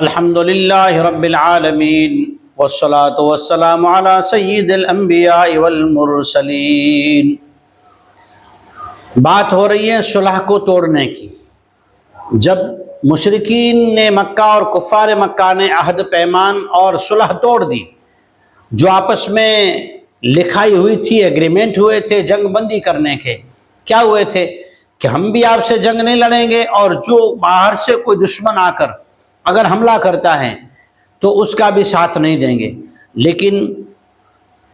الحمدللہ رب العالمین والصلاة والسلام علی سید الانبیاء والمرسلین۔ بات ہو رہی ہے صلح کو توڑنے کی۔ جب مشرکین نے مکہ اور کفار مکہ نے عہد پیمان اور صلح توڑ دی، جو آپس میں لکھائی ہوئی تھی، ایگریمنٹ ہوئے تھے جنگ بندی کرنے کے، کیا ہوئے تھے کہ ہم بھی آپ سے جنگ نہیں لڑیں گے، اور جو باہر سے کوئی دشمن آ کر اگر حملہ کرتا ہے تو اس کا بھی ساتھ نہیں دیں گے۔ لیکن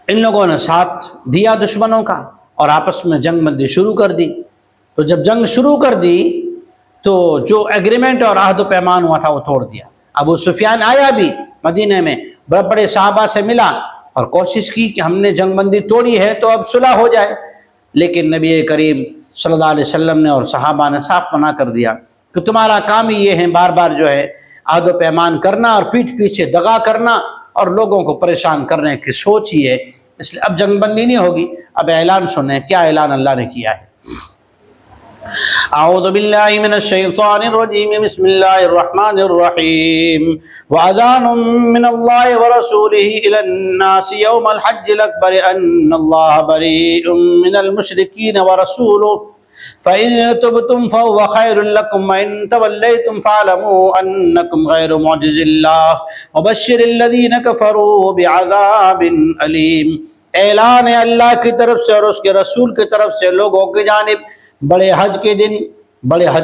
ان لوگوں نے ساتھ دیا دشمنوں کا اور آپس میں جنگ بندی شروع کر دی۔ تو جب جنگ شروع کر دی تو جو ایگریمنٹ اور عہد و پیمان ہوا تھا وہ توڑ دیا۔ ابو سفیان آیا بھی مدینہ میں، بڑے بڑے صحابہ سے ملا اور کوشش کی کہ ہم نے جنگ بندی توڑی ہے تو اب صلح ہو جائے، لیکن نبی کریم صلی اللہ علیہ وسلم نے اور صحابہ نے صاف منع کر دیا کہ تمہارا کام ہی یہ ہے بار بار جو ہے عہد و پیمان کرنا اور پیٹھ پیچھے دغا کرنا اور لوگوں کو پریشان کرنے کی سوچ ہی ہے، اس لیے اب جنگ بندی نہیں ہوگی۔ اب اعلان سنیں، کیا اعلان اللہ نے کیا ہے۔ اعوذ باللہ من الشیطان الرجیم، بسم اللہ الرحمن الرحیم۔ وَأَذَانٌ مِّنَ اللَّهِ وَرَسُولِهِ إِلَى النَّاسِ يَوْمَ الْحَجِّ الْأَكْبَرِ أَنَّ اللَّهَ بَرِيءٌ مِّنَ الْمُشْرِكِينَ وَرَسُولُهُ فَإِن تُبْتُمْ فَهُوَ خَيْرٌ لَّكُمْ وَإِن تَوَلَّيْتُمْ فَاعْلَمُوا أَنَّكُمْ غَيْرُ مُعْجِزِي اللَّهِ وَبَشِّرِ الَّذِينَ كَفَرُوا بِعَذَابٍ أَلِيمٍ۔ اعلان ہے اللہ کی طرف سے اور اس کے رسول کی طرف سے لوگوں کی جانب، بڑے حج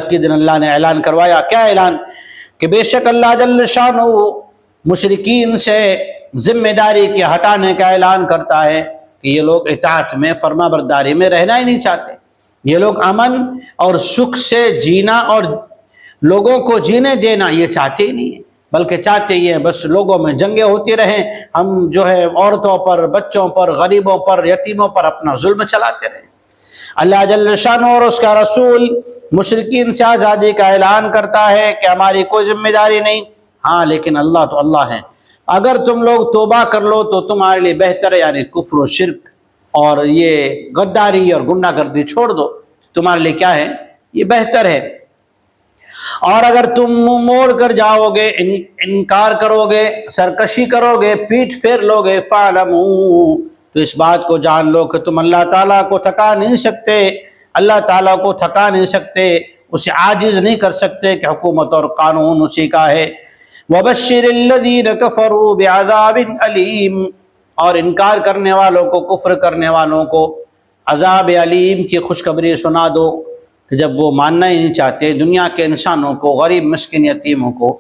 کے دن اللہ نے اعلان کروایا۔ کیا اعلان؟ کہ بے شک اللہ جل شانہ مشرکین سے ذمہ داری کے ہٹانے کا اعلان کرتا ہے کہ یہ لوگ اطاعت میں، فرما برداری میں رہنا ہی نہیں چاہتے۔ یہ لوگ امن اور سکھ سے جینا اور لوگوں کو جینے دینا یہ چاہتے ہی نہیں ہیں، بلکہ چاہتے ہی ہیں بس لوگوں میں جنگیں ہوتی رہیں، ہم جو ہے عورتوں پر، بچوں پر، غریبوں پر، یتیموں پر اپنا ظلم چلاتے رہیں۔ اللہ جل شانہ اور اس کا رسول مشرکین سے آزادی کا اعلان کرتا ہے کہ ہماری کوئی ذمہ داری نہیں، ہاں لیکن اللہ تو اللہ ہے، اگر تم لوگ توبہ کر لو تو تمہارے لیے بہتر ہے، یعنی کفر و شرک اور یہ غداری اور گنڈہ گردی چھوڑ دو، تمہارے لیے کیا ہے، یہ بہتر ہے۔ اور اگر تم منہ موڑ کر جاؤ گے، انکار کرو گے، سرکشی کرو گے، پیٹھ پھیر لو گے، فَاعْلَمُوا تو اس بات کو جان لو کہ تم اللہ تعالیٰ کو تھکا نہیں سکتے، اللہ تعالیٰ کو تھکا نہیں سکتے، اسے عاجز نہیں کر سکتے کہ حکومت اور قانون اسی کا ہے۔ وَبَشِّرِ الَّذِينَ كَفَرُوا بِعَذَابٍ أَلِيمٍ اور انکار کرنے والوں کو، کفر کرنے والوں کو عذاب علیم کی خوشخبری سنا دو کہ جب وہ ماننا ہی نہیں چاہتے، دنیا کے انسانوں کو، غریب مسکین یتیموں کو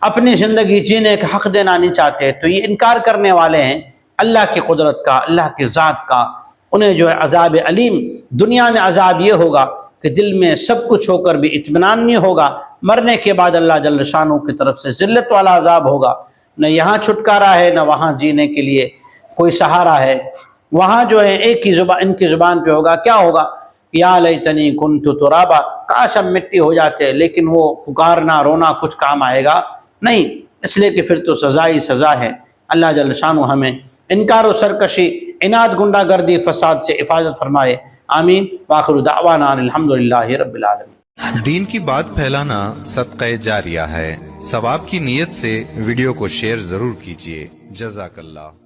اپنی زندگی جینے کا حق دینا نہیں چاہتے، تو یہ انکار کرنے والے ہیں اللہ کی قدرت کا، اللہ کی ذات کا، انہیں جو ہے عذاب علیم، دنیا میں عذاب یہ ہوگا کہ دل میں سب کچھ ہو کر بھی اطمینان نہیں ہوگا، مرنے کے بعد اللہ جل شانہ کی طرف سے ذلت والا عذاب ہوگا، نہ یہاں چھٹکارا ہے نہ وہاں جینے کے لیے کوئی سہارا ہے۔ وہاں جو ہے ایک ہی زبان، ان کی زبان پہ ہوگا، کیا ہوگا، یا لیتنی کنت ترابا، کاش ہم مٹی ہو جاتے، لیکن وہ پکارنا رونا کچھ کام آئے گا نہیں، اس لیے کہ پھر تو سزا ہی سزا ہے۔ اللہ جل شانہ ہمیں انکار و سرکشی، عناد، گنڈہ گردی، فساد سے حفاظت فرمائے، آمین۔ وآخر دعوانا الحمدللہ رب العالمین۔ دین کی بات پھیلانا صدقہ جاریہ ہے، ثواب کی نیت سے ویڈیو کو شیئر ضرور کیجیے۔ جزاک اللہ۔